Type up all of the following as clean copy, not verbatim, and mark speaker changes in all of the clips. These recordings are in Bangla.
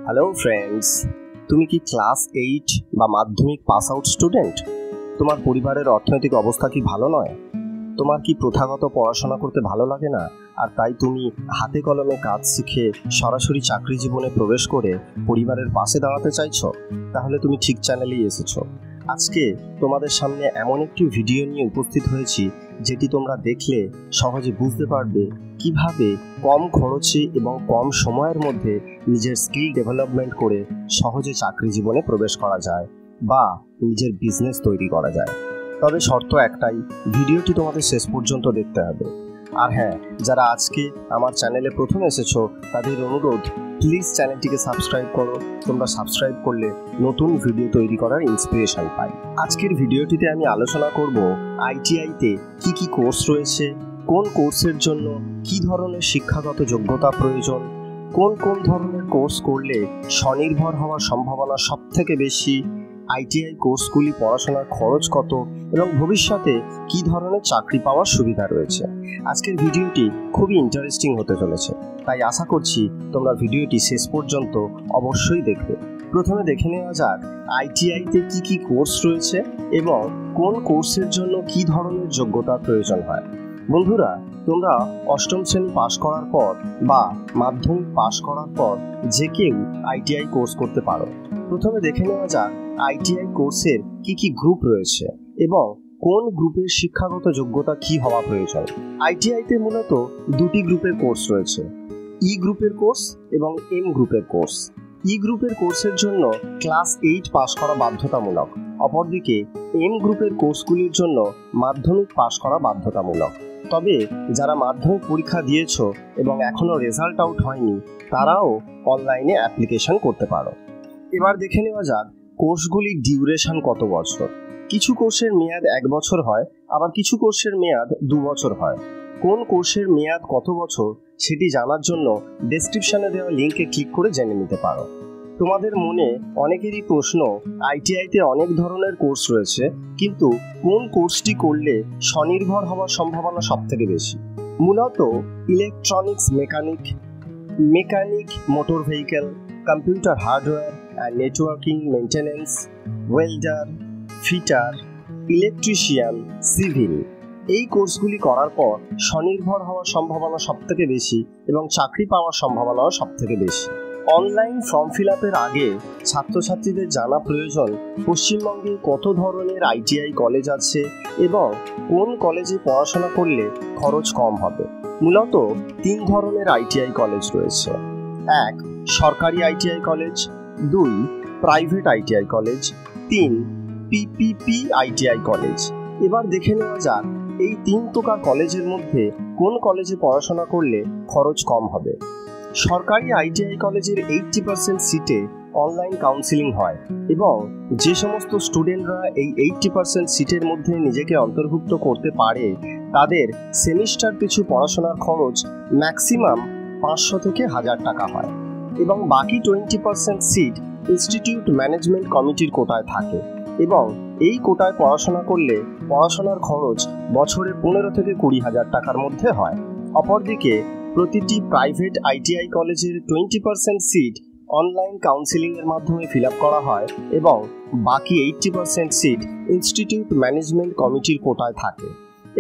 Speaker 1: হ্যালো ফ্রেন্ডস, তুমি কি ক্লাস 8 বা মাধ্যমিক পাস আউট স্টুডেন্ট? তোমার পরিবারের অর্থনৈতিক অবস্থা কি ভালো নয়? তোমার কি প্রথাগত পড়াশোনা করতে ভালো লাগে না, আর তাই তুমি হাতে কলমে কাজ শিখে সরাসরি চাকরি জীবনে প্রবেশ করে পরিবারের পাশে দাঁড়াতে চাইছো? তাহলে তুমি ঠিক চ্যানেলেই এসেছো। আজকে তোমাদের সামনে এমন একটি ভিডিও নিয়ে উপস্থিত হয়েছি যেটি তোমরা দেখলে সহজে বুঝতে পারবে কিভাবে কম খরচে এবং কম সময়ের মধ্যে নিজের স্কিল ডেভেলপমেন্ট করে সহজে চাকরি জীবনে প্রবেশ করা যায় বা নিজের বিজনেস তৈরি করা যায়। তবে শর্ত একটাই, ভিডিওটি তোমাদের শেষ পর্যন্ত দেখতে হবে। আর হ্যাঁ, যারা আজকে আমার চ্যানেলে প্রথম এসেছো তাদের অনুরোধ, প্লিজ চ্যানেলটিকে সাবস্ক্রাইব করো। তোমরা সাবস্ক্রাইব করলে নতুন ভিডিও তৈরি করার ইন্সপিরেশন পাই। আজকের ভিডিওটিতে আমি আলোচনা করব আইটিআইতে কি কি কোর্স রয়েছে, কোন কোর্সের জন্য কি ধরনের শিক্ষাগত যোগ্যতা প্রয়োজন, কোন কোন ধরনের কোর্স করলে স্বনির্ভর হওয়ার সম্ভাবনা সবথেকে বেশি, আইটিআই কোর্সগুলি পড়াশোনার খরচ কত এবং ভবিষ্যতে কি ধরনের চাকরি পাওয়ার সুবিধা রয়েছে। আজকের ভিডিওটি খুবই ইন্টারেস্টিং হতে চলেছে, তাই আশা করছি তোমরা ভিডিওটি শেষ পর্যন্ত অবশ্যই দেখবে। প্রথমে দেখে নেওয়া যাক আইটিআইতে কি কি কোর্স রয়েছে এবং কোন কোর্সের জন্য কি ধরনের যোগ্যতার প্রয়োজন হয়। বন্ধুরা, তোমরা অষ্টম শ্রেণী পাশ করার পর বা মাধ্যমিক পাশ করার পর যে কেউ আইটিআই কোর্স করতে পারো। প্রথমে দেখে নেওয়া যাক আইটিআই কোর্সের কি কি গ্রুপ রয়েছে এবং কোন গ্রুপের শিক্ষাগত যোগ্যতা কি হওয়া প্রয়োজন। আইটিআইতে মূলত দুটি গ্রুপের কোর্স রয়েছে, ই গ্রুপের কোর্স এবং এম গ্রুপের কোর্স। ই গ্রুপের কোর্সের জন্য ক্লাস 8 পাস করা বাধ্যতামূলক, অপরদিকে এম গ্রুপের কোর্সগুলির জন্য মাধ্যমিক পাস করা বাধ্যতামূলক। তবে যারা মাধ্যমিক পরীক্ষা দিয়েছো এবং এখনো রেজাল্ট আউট হয়নি, তারাও অনলাইনে অ্যাপ্লিকেশন করতে পারো। এবার দেখে নেওয়া যাক কোর্সগুলির ডিউরেশন কত বছর। কিছু কোর্সের মেয়াদ 1 বছর হয়, আবার কিছু কোর্সের মেয়াদ 2 বছর হয়। কোন কোর্সের মেয়াদ কত বছর সেটি জানার জন্য ডেসক্রিপশনে দেওয়া লিঙ্কে ক্লিক করে জেনে নিতে পারো। তোমাদের মনে অনেকেরই প্রশ্ন, আইটিআইতে অনেক ধরনের কোর্স রয়েছে, কিন্তু কোন কোর্সটি করলে স্বনির্ভর হওয়ার সম্ভাবনা সবথেকে বেশি? মূলত electronics mechanic motor vehicle, computer hardware and networking maintenance, welder, fitter, electrician, civil, এই কোর্সগুলি করার পর স্বনির্ভর হওয়ার সম্ভাবনা সবথেকে বেশি এবং চাকরি পাওয়ার সম্ভাবনাও সবথেকে বেশি। অনলাইন ফর্ম ফিল আপের আগে ছাত্রছাত্রীদের জানা প্রয়োজন পশ্চিমবঙ্গে কত ধরনের আইটিআই কলেজ আছে এবং কোন কলেজে পড়াশোনা করলে খরচ কম হবে। মূলত 3 ধরনের আইটিআই কলেজ রয়েছে। 1. সরকারি ITI college, 2. Private ITI college, 3. PPP ITI college. এবার দেখে নেওয়া যাক এই 3 প্রকার কলেজের মধ্যে কোন কলেজে পড়াশোনা করলে খরচ কম হবে। সরকারি আইটিআই কলেজের 80% সিটে অনলাইন কাউন্সিলিং হয় এবং যে সমস্ত স্টুডেন্টরা এই 80% সিটের মধ্যে নিজেকে অন্তর্ভুক্ত করতে পারে তাদের সেমিস্টার পিছু পড়াশোনার খরচ ম্যাক্সিমাম 500 থেকে 1000 টাকা হয় এবং বাকি 20% সিট ইনস্টিটিউট ম্যানেজমেন্ট কমিটির কোটায় থাকে এবং এই কোটায় পড়াশোনা করলে পড়াশোনার খরচ বছরে 15 থেকে 20,000 টাকার মধ্যে হয়। অপরদিকে প্রতিটি প্রাইভেট আইটিআই কলেজের 20% সিট অনলাইন কাউন্সিলিং এর মাধ্যমে ফিল আপ করা হয় এবং বাকি 80% সিট ইনস্টিটিউট ম্যানেজমেন্ট কমিটির কোটায় থাকে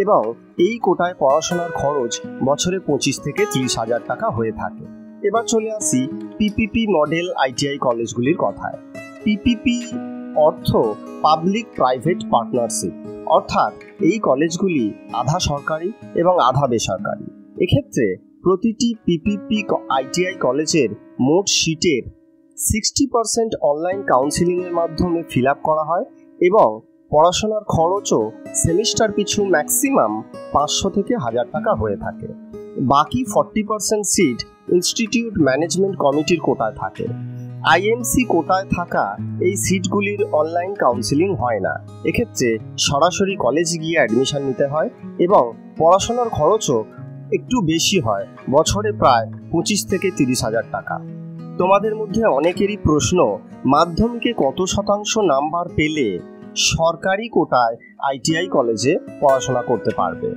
Speaker 1: এবং এই কোটায় পড়াশোনার খরচ বছরে 25 থেকে 30,000 টাকা হয়ে থাকে। এবার চলে আসি পিপিপি মডেল আইটিআই কলেজগুলির কথায়। পিপিপি অর্থ পাবলিক প্রাইভেট পার্টনারশিপ, অর্থাৎ এই কলেজগুলি আধা সরকারি এবং আধা বেসরকারি। এক্ষেত্রে প্রতিটি পিপিপি আইটিআই কলেজের মোট সিটের 60% অনলাইন কাউন্সিলিং এর মাধ্যমে ফিল আপ করা হয় এবং পড়াশোনার খরচও সেমিস্টার পিছু ম্যাক্সিমাম 500 থেকে 1000 টাকা হয়ে থাকে। বাকি 40% সিট ইনস্টিটিউট ম্যানেজমেন্ট কমিটির কোটায় থাকে। আইএমসি কোটায় থাকা এই সিটগুলির অনলাইন কাউন্সিলিং হয় না। এক্ষেত্রে সরাসরি কলেজে গিয়ে অ্যাডমিশন নিতে হয় এবং পড়াশোনার খরচও একটু বেশি হয়, বছরে প্রায় 25 থেকে 30,000 টাকা। তোমাদের মধ্যে অনেকেরই প্রশ্ন, মাধ্যমিকে কত শতাংশ নাম্বার পেলে সরকারি কোটায় আইটিআই কলেজে পড়াশোনা করতে পারবে?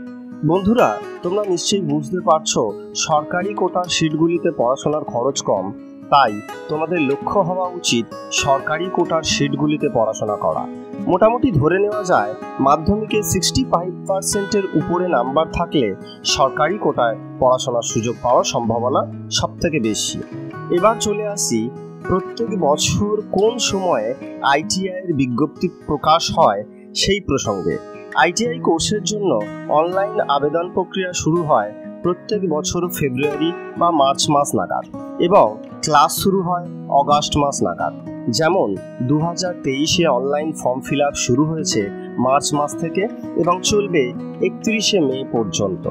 Speaker 1: বন্ধুরা, তোমরা নিশ্চয়ই বুঝতে পারছো সরকারি কোটার সিটগুলিতে পড়াশোনার খরচ কম তাই তোমাদের লক্ষ্য হওয়া উচিত সরকারি কোটার সিটগুলিতে পড়াশোনা করা। মোটামুটি ধরে নেওয়া যায় মাধ্যমিকে 65%-এর উপরে নাম্বার থাকলে সরকারি কোটায় পড়াশোনার সুযোগ পাওয়ার সম্ভাবনা সবথেকে বেশি। এবার চলে আসি প্রত্যেক বছর কোন সময়ে আইটিআইয়ের বিজ্ঞপ্তি প্রকাশ হয় সেই প্রসঙ্গে। আইটিআই কোর্সের জন্য অনলাইন আবেদন প্রক্রিয়া শুরু হয় প্রত্যেক বছর ফেব্রুয়ারি বা মার্চ মাস নাগাদ এবং ক্লাস শুরু হয় অগাস্ট মাস নাগাদ। যেমন 2023-এ অনলাইন ফর্ম ফিল আপ শুরু হয়েছে মার্চ মাস থেকে এবং চলবে 31শে মে পর্যন্ত।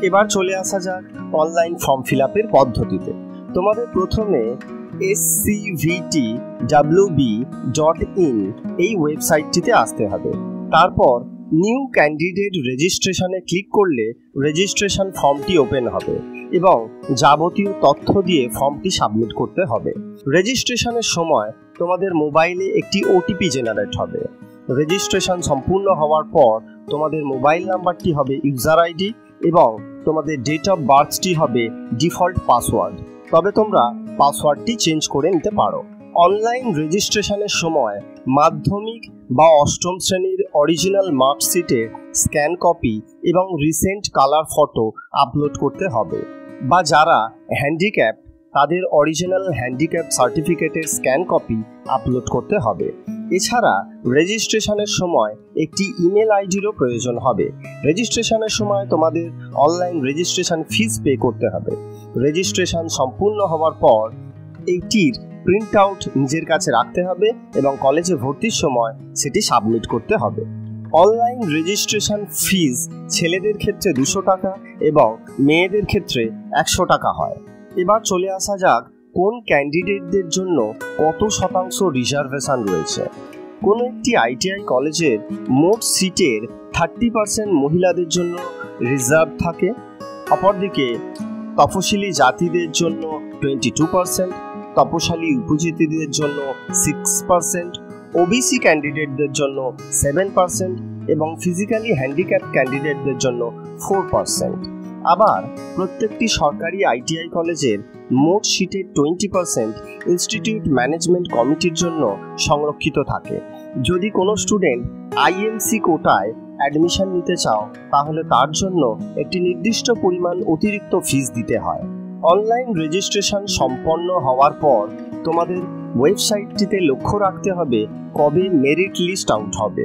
Speaker 1: এবার চলে আসা যাক অনলাইন ফর্ম ফিল আপের পদ্ধতিতে। তোমাদের প্রথমে scvtwb.in এই ওয়েবসাইটটিতে আসতে হবে। তারপর নিউ ক্যান্ডিডেট রেজিস্ট্রেশনে ক্লিক করলে রেজিস্ট্রেশন ফর্মটি ওপেন হবে এবং যাবতীয় তথ্য দিয়ে ফর্মটি সাবমিট করতে হবে। রেজিস্ট্রেশনের সময় তোমাদের মোবাইলে একটি ওটিপি জেনারেট হবে। রেজিস্ট্রেশন সম্পূর্ণ হওয়ার পর তোমাদের মোবাইল নাম্বারটি হবে ইউজার আইডি এবং তোমাদের ডেট অফ বার্থটি হবে ডিফল্ট পাসওয়ার্ড, তবে তোমরা পাসওয়ার্ডটি চেঞ্জ করে নিতে পারো। অনলাইন রেজিস্ট্রেশনের সময় মাধ্যমিক বা অষ্টম শ্রেণীর অরিজিনাল মার্কশিটের স্ক্যান কপি এবং রিসেন্ট কালার ফটো আপলোড করতে হবে, বা যারা হ্যান্ডিক্যাপ তাদের অরিজিনাল হ্যান্ডিক্যাপ সার্টিফিকেটের স্ক্যান কপি আপলোড করতে হবে। এছাড়া রেজিস্ট্রেশনের সময় একটি ইমেল আইডিরও প্রয়োজন হবে। রেজিস্ট্রেশনের সময় তোমাদের অনলাইন রেজিস্ট্রেশন ফিস পে করতে হবে। রেজিস্ট্রেশন সম্পূর্ণ হওয়ার পর এইটির প্রিন্ট আউট নিজের কাছে রাখতে হবে এবং কলেজে ভর্তির সময় সেটি সাবমিট করতে হবে। অনলাইন রেজিস্ট্রেশন ফিস ছেলেদের ক্ষেত্রে 200 টাকা এবং মেয়েদের ক্ষেত্রে 100 টাকা হয়। এবার চলে আসা যাক কোন ক্যান্ডিডেটদের জন্য কত শতাংশ রিজার্ভেশন রয়েছে। কোনো একটি আইটিআই কলেজের মোট সিটের 30% মহিলাদের জন্য রিজার্ভ থাকে। অপরদিকে তফসিলি জাতিদের জন্য 22%, তপশালী উপজাতিদের জন্য 6%, ওবিসি ক্যান্ডিডেটদের জন্য 7% এবং ফিজিক্যালি হ্যান্ডিক্যাপ ক্যান্ডিডেটদের জন্য 4%। আবার প্রত্যেকটি সরকারি আইটিআই কলেজের মোট সিটের 20% ইনস্টিটিউট ম্যানেজমেন্ট কমিটির জন্য সংরক্ষিত থাকে। যদি কোনো স্টুডেন্ট আইএমসি কোটায় অ্যাডমিশন নিতে চাও তাহলে তার জন্য একটি নির্দিষ্ট পরিমাণ অতিরিক্ত ফিস দিতে হয়। অনলাইন রেজিস্ট্রেশন সম্পন্ন হওয়ার পর তোমাদের ওয়েবসাইটটিতে লক্ষ্য রাখতে হবে কবে মেরিট লিস্ট আউট হবে।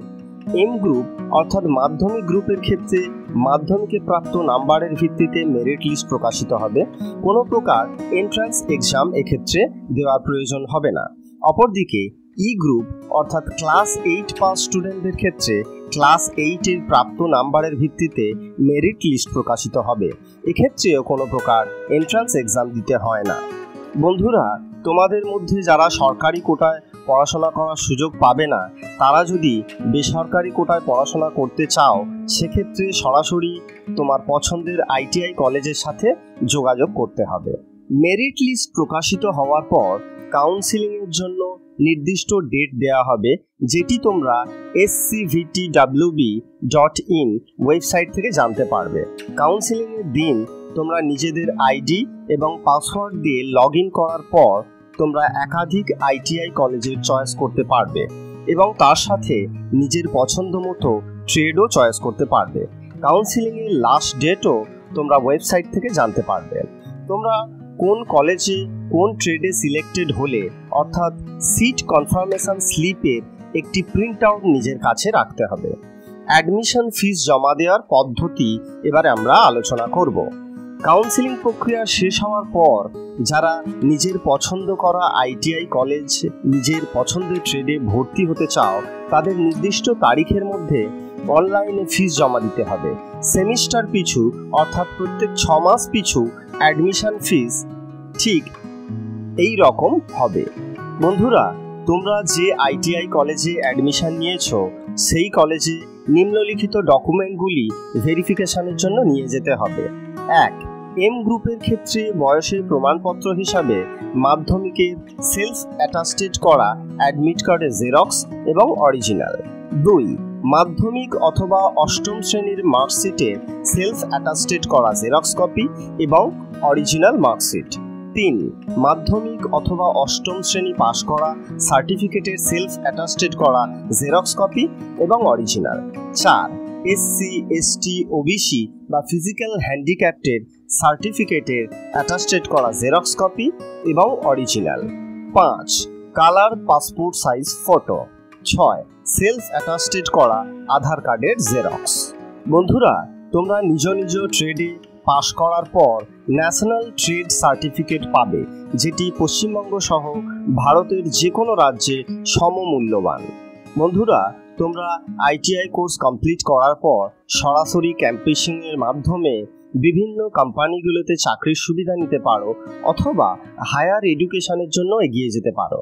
Speaker 1: এম গ্রুপ অর্থাৎ মাধ্যমিক গ্রুপের ক্ষেত্রে মাধ্যমিকে প্রাপ্ত নাম্বারের ভিত্তিতে মেরিট লিস্ট প্রকাশিত হবে। কোনো প্রকার এন্ট্রান্স এক্সাম এক্ষেত্রে দেওয়ার প্রয়োজন হবে না। অপরদিকে ই গ্রুপ অর্থাৎ ক্লাস 8 পাস স্টুডেন্টদের ক্ষেত্রে ক্লাস 8-এর প্রাপ্ত নাম্বারের ভিত্তিতে মেরিট লিস্ট প্রকাশিত হবে। এক্ষেত্রেও কোনো প্রকার এন্ট্রান্স এক্সাম দিতে হয় না। বন্ধুরা, তোমাদের মধ্যে যারা সরকারি কোটায় পড়াশোনা করার সুযোগ পাবে না তারা যদি বেসরকারি কোটায় পড়াশোনা করতে চাও সেক্ষেত্রে সরাসরি তোমার পছন্দের আইটিআই কলেজের সাথে যোগাযোগ করতে হবে। মেরিট লিস্ট প্রকাশিত হওয়ার পর কাউন্সিলিংয়ের জন্য নির্দিষ্ট ডেট দেওয়া হবে, যেটি তোমরা scvtwb.in ওয়েবসাইট থেকে জানতে পারবে। কাউন্সিলিংয়ের দিন তোমরা নিজেদের আইডি এবং পাসওয়ার্ড দিয়ে লগ ইন করার পর তোমরা একাধিক আইটিআই কলেজের চয়েস করতে পারবে এবং তার সাথে নিজের পছন্দ মতো ট্রেডও চয়েস করতে পারবে। কাউন্সিলিংয়ের লাস্ট ডেটও তোমরা ওয়েবসাইট থেকে জানতে পারবে। তোমরা কোন কলেজে কোন ট্রেডে সিলেক্টেড হলে অর্থাৎ সিট কনফার্মেশন স্লিপের একটি প্রিন্ট আউট নিজের কাছে রাখতে হবে। অ্যাডমিশন ফিস জমা দেওয়ার পদ্ধতি এবারে আমরা আলোচনা করব। কাউন্সিলিং প্রক্রিয়া শেষ হওয়ার পর যারা নিজের পছন্দ করা আইটিআই কলেজ নিজের পছন্দের ট্রেডে ভর্তি হতে চাও তাদের নির্দিষ্ট তারিখের মধ্যে অনলাইনে ফিস জমা দিতে হবে। সেমিস্টার পিছু অর্থাৎ প্রত্যেক 6 মাস পিছু অ্যাডমিশন ফিস ঠিক এই রকম হবে। বন্ধুরা, তোমরা যে আইটিআই কলেজে অ্যাডমিশন নিয়েছো সেই কলেজে নিম্নলিখিত ডকুমেন্টগুলি ভেরিফিকেশনের জন্য নিয়ে যেতে হবে। 1. এম গ্রুপের ক্ষেত্রে বয়সের প্রমাণপত্র হিসাবে মাধ্যমিকের সেলফ অ্যাটাস্টেড করা অ্যাডমিট কার্ডের জেরক্স এবং অরিজিনাল। 2. মাধ্যমিক অথবা অষ্টম শ্রেণীর মার্কশিটে সেলফ অ্যাটাস্টেড করা জেরক্স কপি এবং অরিজিনাল মার্কশিট। 3. মাধ্যমিক অথবা অষ্টম শ্রেণী পাশ করা সার্টিফিকেটের সেলফ অ্যাটাস্টেড করা জেরক্স কপি এবং অরিজিনাল। 4. এসসি, এসটি, ওবিসি বা ফিজিক্যাল হ্যান্ডিক্যাপ্টের সার্টিফিকেটের অ্যাটাস্টেড করা জেরক্স কপি এবং original. 5. Colour passport size photo. 6. Self attested করা আধার কার্ডের জেরক্স। বন্ধুরা, তোমরা নিজ নিজ ট্রেডে পাশ করার পর ন্যাশনাল ট্রেড সার্টিফিকেট পাবে, যেটি পশ্চিমবঙ্গ সহ ভারতের যে কোনো রাজ্যে সমমূল্যবান। বন্ধুরা, তোমরা আইটিআই কোর্স কমপ্লিট করার পর সরাসরি ক্যাম্পাসিংয়ের মাধ্যমে বিভিন্ন কোম্পানিগুলোতে চাকরির সুবিধা নিতে পারো অথবা হায়ার এডুকেশনের জন্য এগিয়ে যেতে পারো।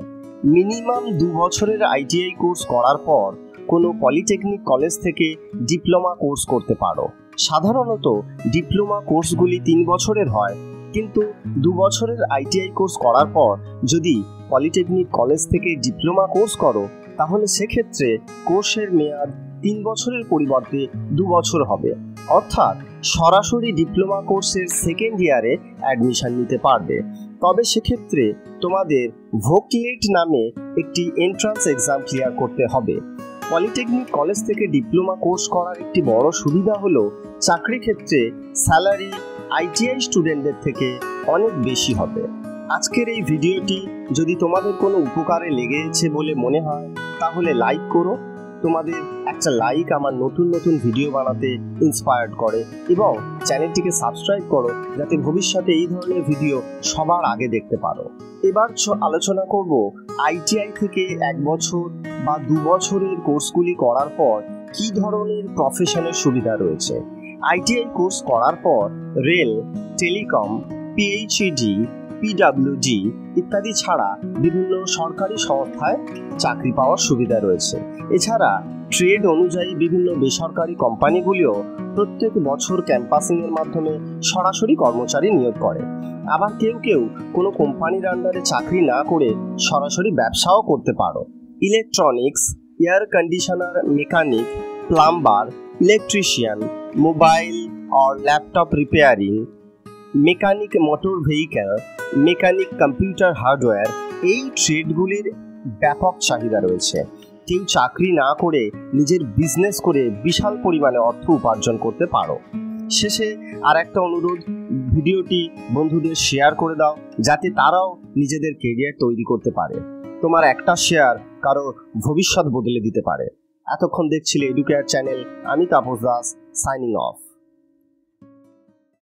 Speaker 1: মিনিমাম 2 বছরের আইটিআই কোর্স করার পর কোনো পলিটেকনিক কলেজ থেকে ডিপ্লোমা কোর্স করতে পারো। সাধারণত ডিপ্লোমা কোর্সগুলি 3 বছরের হয়, কিন্তু 2 বছরের আইটিআই কোর্স করার পর যদি পলিটেকনিক কলেজ থেকে ডিপ্লোমা কোর্স করো তাহলে সেক্ষেত্রে কোর্সের মেয়াদ 3 বছরের পরিবর্তে 2 বছর হবে, অর্থাৎ সরাসরি ডিপ্লোমা কোর্সের সেকেন্ড ইয়ারে অ্যাডমিশন নিতে পারবে। তবে সেক্ষেত্রে তোমাদের ভোকলেট নামে একটি এন্ট্রান্স এক্সাম ক্লিয়ার করতে হবে। পলিটেকনিক কলেজ থেকে ডিপ্লোমা কোর্স করার একটি বড় সুবিধা হলো চাকরি ক্ষেত্রে স্যালারি আইটিআই স্টুডেন্টদের থেকে অনেক বেশি হবে। আজকের এই ভিডিওটি যদি তোমাদের কোনো উপকারে লেগেছে বলে মনে হয় তাহলে লাইক করো। তোমাদের একটা লাইক আমার নতুন নতুন ভিডিও বানাতে ইন্সপায়ার্ড করে, এবং চ্যানেলটিকে সাবস্ক্রাইব করো যাতে ভবিষ্যতে এই ধরনের ভিডিও সবার আগে দেখতে পারো। এবার আলোচনা করব আইটিআই থেকে 1 বছর বা 2 বছরের কোর্সগুলি করার পর কি ধরনের প্রফেশনের সুবিধা রয়েছে। আইটিআই কোর্স করার পর রেল, টেলিকম, পিএইচইডি, পিডব্লিউডি ইত্যাদি ছাড়া বিভিন্ন সরকারি সংস্থায় চাকরি পাওয়ার সুবিধা রয়েছে। এছাড়া ট্রেড অনুযায়ী বিভিন্ন বেসরকারি কোম্পানিগুলিও প্রত্যেক বছর ক্যাম্পাসিংয়ের মাধ্যমে সরাসরি কর্মচারী নিয়োগ করে। আবার কেউ কেউ কোনো কোম্পানির আন্ডারে চাকরি না করে সরাসরি ব্যবসাও করতে পারো। Electronics, air conditioner mechanic, plumber, electrician, mobile और laptop repairing, mechanic motor vehicle, mechanic computer hardware, এই ট্রেডগুলির ব্যাপক চাহিদা রয়েছে। কেউ চাকরি না করে নিজের বিজনেস করে বিশাল পরিমাণে অর্থ উপার্জন করতে পারো। শেষে আর একটা অনুরোধ, ভিডিওটি বন্ধুদের শেয়ার করে দাও যাতে তারাও নিজেদের কেরিয়ার তৈরি করতে পারে। তোমার একটা শেয়ার কারো ভবিষ্যৎ বদলে দিতে পারে। এতক্ষণ দেখছিলে এডুকেয়ার চ্যানেল। আমি তাপস দাস, সাইনিং অফ।